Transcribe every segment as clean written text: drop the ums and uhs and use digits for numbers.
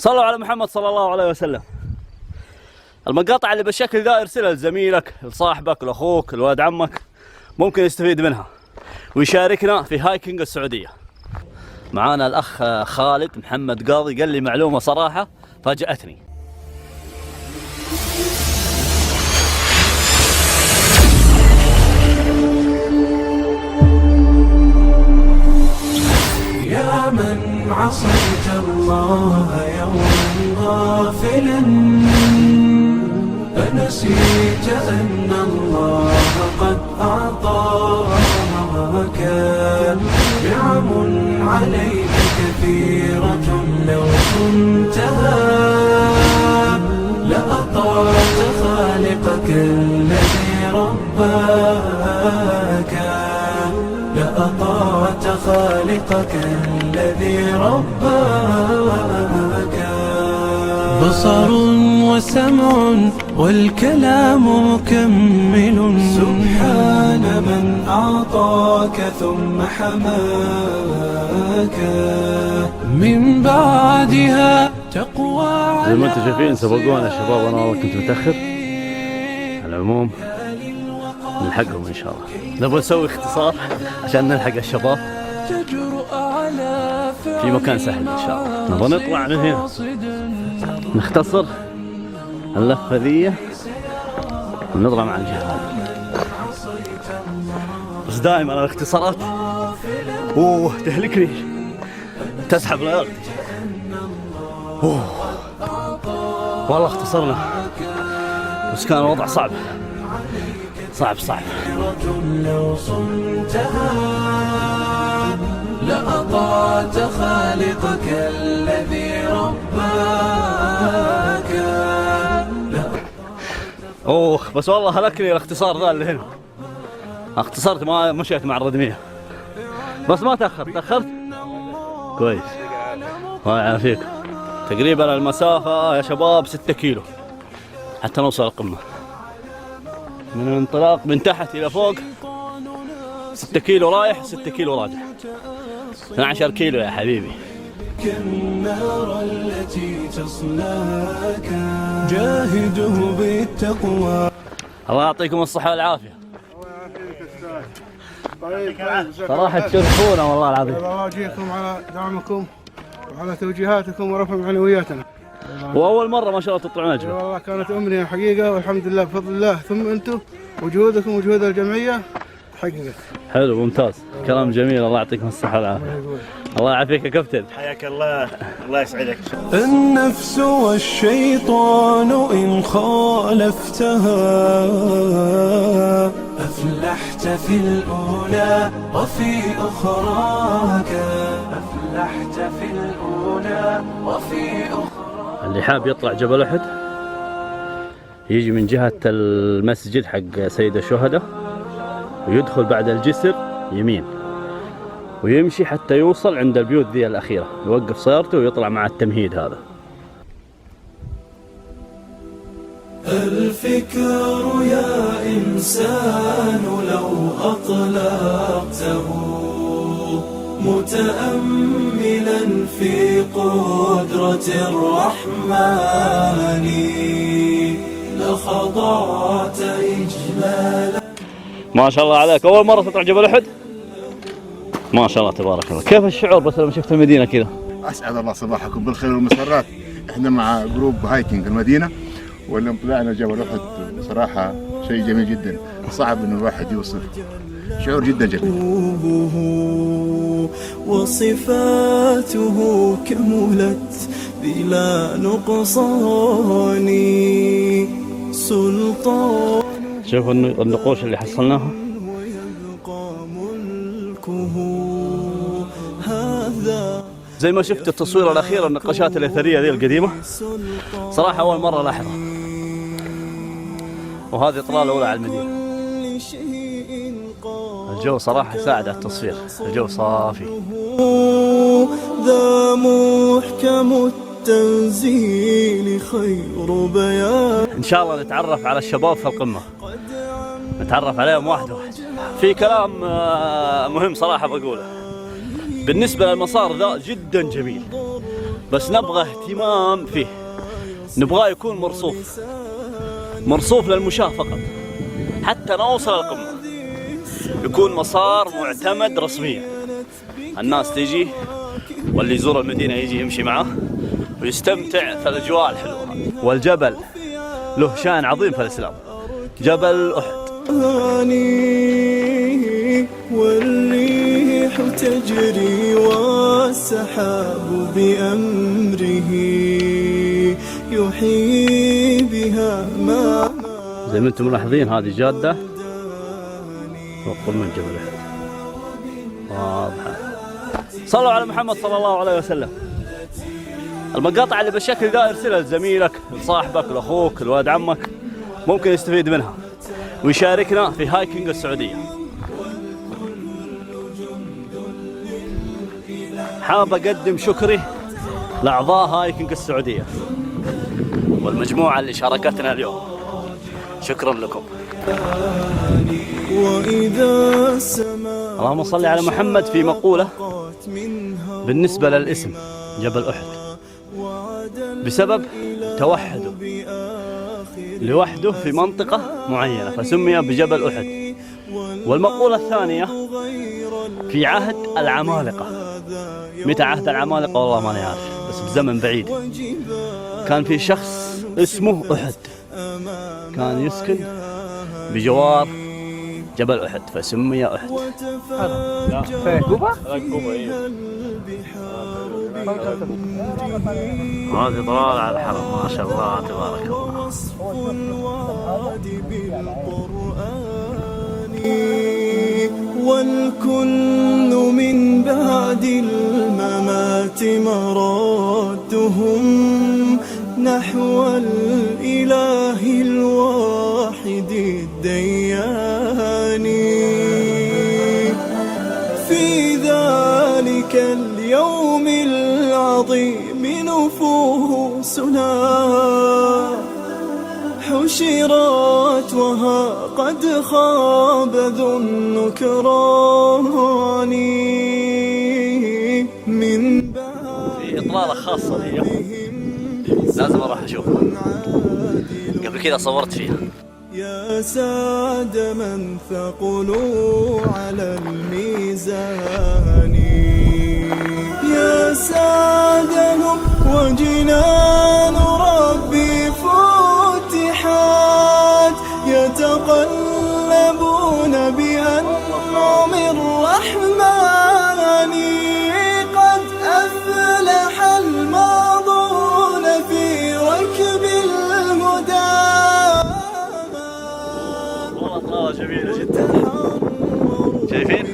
صلوا على محمد صلى الله عليه وسلم. المقاطع اللي بالشكل ذا ارسلها لزميلك، لصاحبك، لاخوك، لولد عمك، ممكن يستفيد منها ويشاركنا في هايكنج السعودية. معانا الأخ خالد محمد قاضي، قال لي معلومة صراحة فاجأتني. يا من عصيت الله يوما غافلا، أنسيت أن الله قد أعطاك نعم عليك كثيرة، لو كنتها لأطعت خالقك الذي رباك، لأطعت خالقك الذي رباك. بصر وسمع والكلام مكمل، سبحان من أعطاك ثم حماك، من بعدها تقوى. زي ما انتم شايفين سبقونا الشباب، انا والله كنت متأخر. على العموم نلحقهم ان شاء الله. نبغى نسوي اختصار عشان نلحق الشباب في مكان سهل ان شاء الله. نبغى نطلع من هنا نختصر اللفة ذي ونطلع مع الجهة هذه. بس دائما الاختصارات تهلكني، تسحب لياقتي. والله اختصرنا بس كان الوضع صعب. لو صنتها لأطعت خالقك الذي رباك. بس والله هلكني الاختصار ذا اللي هنا. اختصرت، ما مشيت مع الردمية، بس ما تأخرت كويس. الله يعافيك. تقريبا المسافة يا شباب 6 كيلو حتى نوصل القمة. من الانطلاق من تحت إلى فوق 6 كيلو رايح 6 كيلو راجع، 12 كيلو يا حبيبي. النار التي تصلاك جاهده بالتقوى. الله يعطيكم الصحة والعافية. طيب صراحة تشرفونا والله العظيم. الله يجزيكم على دعمكم وعلى توجيهاتكم ورفع معنوياتنا. وأول مرة ما شاء الله تطلعون أجمل. والله كانت أمنية حقيقة، والحمد لله بفضل الله، ثم أنتم وجهودكم وجهود الجمعية تحققت. حلو ممتاز، كلام جميل. الله يعطيكم الصحة والعافية. الله يعافيك يا كابتن. حياك الله، الله يسعدك. النفس والشيطان إن خالفتها أفلحت في الأولى وفي أخراك، أفلحت في الأولى وفي أخراك. اللي حاب يطلع جبل أحد يجي من جهة المسجد حق سيد الشهداء ويدخل بعد الجسر يمين ويمشي حتى يوصل عند البيوت ذي الأخيرة، يوقف سيارته ويطلع مع التمهيد هذا. الفكر يا إنسان لو أطلقته متأملا في قدرة الرحمن لخضعت إجمالا. ما شاء الله عليك، أول مرة تطلع جبل أحد؟ ما شاء الله تبارك الله. كيف الشعور بس لما شفت المدينة كذا؟ أسعد الله صباحكم بالخير والمسرات. احنا مع جروب هايكنج المدينة، ولما طلعنا جبل أحد بصراحة شيء جميل جدا، صعب إنه الواحد يوصف، شعور جدا جميل. وصفاته كملت بلا نقصان سلطان. شوفوا النقوش اللي حصلناها. زي ما شفت التصوير الأخير، النقاشات الأثرية ذي القديمة صراحة أول مرة لاحظها. وهذه إطلالة الأولى على المدينة. الجو صراحة ساعد على التصوير، الجو صافي. ذا محكم التنزيل خير بيان. إن شاء الله نتعرف على الشباب في القمة، نتعرف عليهم واحد واحد. في كلام مهم صراحة بقوله بالنسبة للمسار ذا، جدا جميل بس نبغى اهتمام فيه، نبغاه يكون مرصوف للمشاة فقط حتى نوصل القمة، يكون مسار معتمد رسميا، الناس تيجي واللي يزور المدينة يجي يمشي معه ويستمتع في الأجواء الحلوة. والجبل له شأن عظيم في الإسلام، جبل أحد. والريح تجري والسحاب بأمره يحيي بها ما زي ما انتم ملاحظين هذه جادة فوق قمة جبل أحد واضحة. صلوا على محمد صلى الله عليه وسلم. المقاطع اللي بالشكل ده ارسلها لزميلك، لصاحبك، لاخوك، لولد عمك، ممكن يستفيد منها ويشاركنا في هايكنج السعودية. حاب أقدم شكري لأعضاء هايكنج السعودية والمجموعة اللي شاركتنا اليوم، شكرا لكم. اللهم صل على محمد. في مقولة بالنسبة للاسم جبل أحد بسبب توحده لوحده في منطقة معينة فسمي بجبل أحد. والمقولة الثانية في عهد العمالقة. متى عهد العمالقة والله ما أنا عارف، بس بزمن بعيد كان في شخص اسمه أحد كان يسكن بجوار جبل أحد فسمي أحد. هذه طلال على الحرم ما شاء الله تبارك الله. والكل من بعد الممات مرادهم نحو الإله الواحد الديان. في ذلك اليوم العظيم نفوسنا حشرت وها قد خاب ذو النكران. من في إطلالة خاصة لي لازم أروح أشوفها، قبل كذا صورت فيها. يا ساد من ثقلوا على الميزان يا سادهم وجنان ربي فتحات يتقلبون بأنعم الرحمن. قد أفلح الماضون في ركب الهدى. والله جميلة جدا. شايفين؟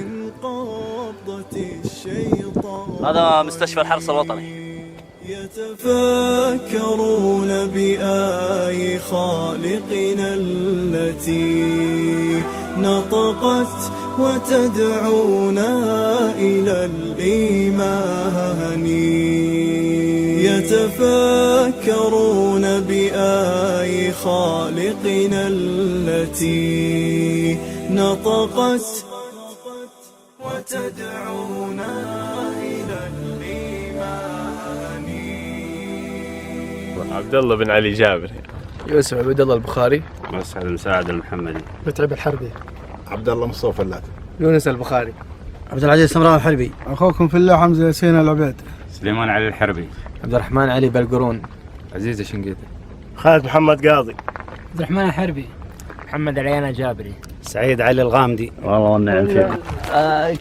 هذا مستشفى الحرس الوطني. يتفكرون بآي خالقنا التي نطقت وتدعونا إلى الإيمان. يتفكرون بآي خالقنا التي نطقت وتدعونا إلى الإيمان. عبد الله بن علي جابر. يوسف عبد الله البخاري. مسعد المساعد المحمدي. متعب الحربي. عبد الله مصطفى فلات. يونس البخاري. عبد العزيز سمران الحربي. أخوكم في الله حمزة ياسين العبيد. سليمان علي الحربي. عبد الرحمن علي بالقرون. عزيز الشنقيطي. خالد محمد قاضي. عبد الرحمن الحربي. محمد العيان الجابري. سعيد علي الغامدي. والله والنعم فيكم.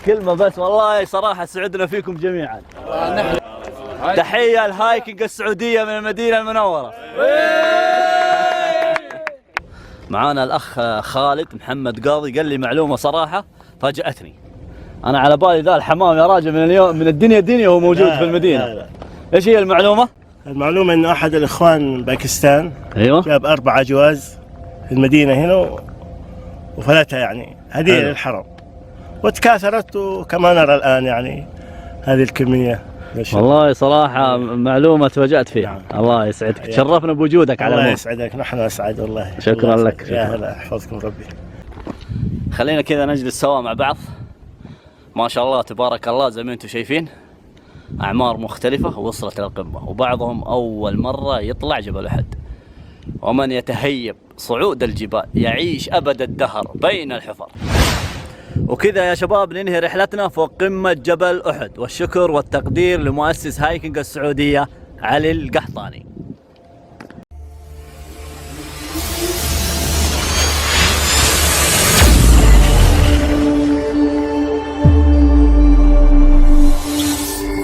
كلمة بس والله صراحة سعدنا فيكم جميعا. تحية الهايكنج السعودية من المدينة المنورة. معانا الأخ خالد محمد قاضي قال لي معلومة صراحة فاجأتني. أنا على بالي ذا الحمام يا راجل من اليوم من الدنيا دنيا وهو موجود في المدينة. لا. إيش هي المعلومة؟ المعلومة إنه أحد الإخوان باكستان أيوة جاب 4 جواز في المدينة هنا وفلتها يعني هدية أيوة. للحرم وتكاثرت وكما نرى الآن يعني هذه الكمية. والله صراحة معلومة تفاجأت فيها. الله يسعدك، تشرفنا بوجودك على الله يسعدك. نحن أسعد والله. شكرا لك. يا هلا يحفظكم ربي. خلينا كذا نجلس سوا مع بعض. ما شاء الله تبارك الله زي ما انتم شايفين أعمار مختلفة وصلت للقمة، وبعضهم أول مرة يطلع جبل أحد. ومن يتهيب صعود الجبال يعيش أبد الدهر بين الحفر. وكذا يا شباب ننهي رحلتنا فوق قمة جبل أحد، والشكر والتقدير لمؤسس هايكنج السعودية علي القحطاني.